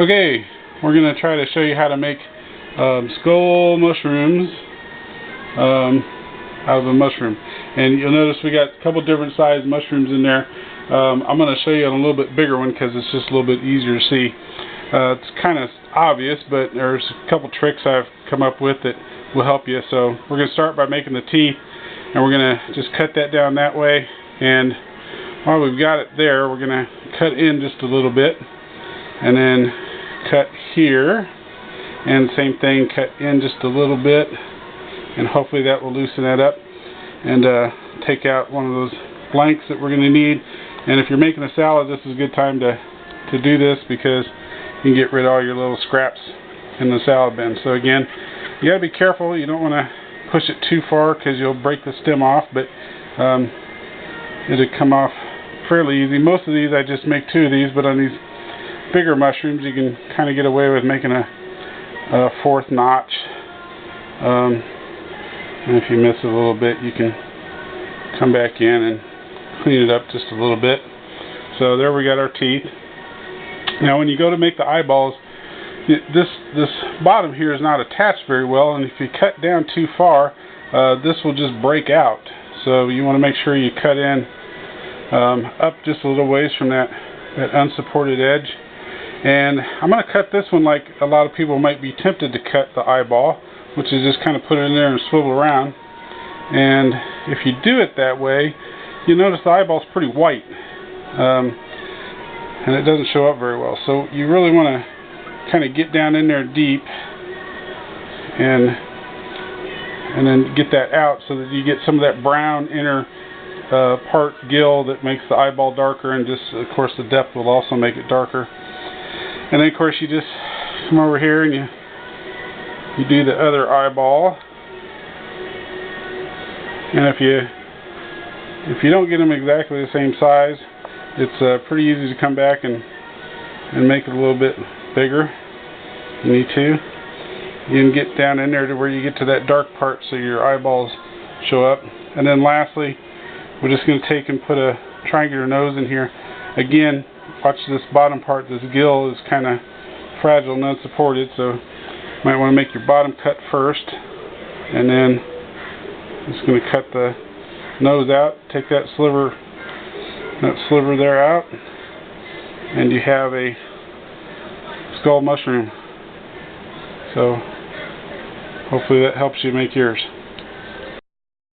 Okay, we're going to try to show you how to make skull mushrooms out of a mushroom. And you'll notice we got a couple different sized mushrooms in there. I'm going to show you on a little bit bigger one because it's just a little bit easier to see. It's kind of obvious, but there's a couple tricks I've come up with that will help you. So we're going to start by making the teeth, and we're going to just cut that down that way. And while we've got it there, we're going to cut in just a little bit, and then cut here, and same thing, cut in just a little bit, and hopefully that will loosen that up and take out one of those blanks that we're going to need. And if you're making a salad, this is a good time to do this because you can get rid of all your little scraps in the salad bin. So again, you got to be careful. You don't want to push it too far because you'll break the stem off, but it'll come off fairly easy. Most of these I just make 2 of these, but on these bigger mushrooms you can kind of get away with making a 4th notch. And if you miss a little bit, you can come back in and clean it up just a little bit. So there we got our teeth. Now when you go to make the eyeballs, this bottom here is not attached very well, and if you cut down too far, this will just break out. So you want to make sure you cut in up just a little ways from that unsupported edge. And I'm going to cut this one like a lot of people might be tempted to cut the eyeball, which is just kind of put it in there and swivel around. And if you do it that way, you notice the eyeball's pretty white, and it doesn't show up very well. So you really want to kind of get down in there deep and then get that out so that you get some of that brown inner part gill that makes the eyeball darker, and just of course the depth will also make it darker. And then of course you just come over here and you do the other eyeball. And if you don't get them exactly the same size, it's pretty easy to come back and make it a little bit bigger. You need to. You can get down in there to where you get to that dark part so your eyeballs show up. And then lastly, we're just going to take and put a triangular nose in here. Again, watch this bottom part. This gill is kind of fragile and unsupported, so you might want to make your bottom cut first, and then I'm just going to cut the nose out, take that sliver there out, and you have a skull mushroom. So hopefully that helps you make yours.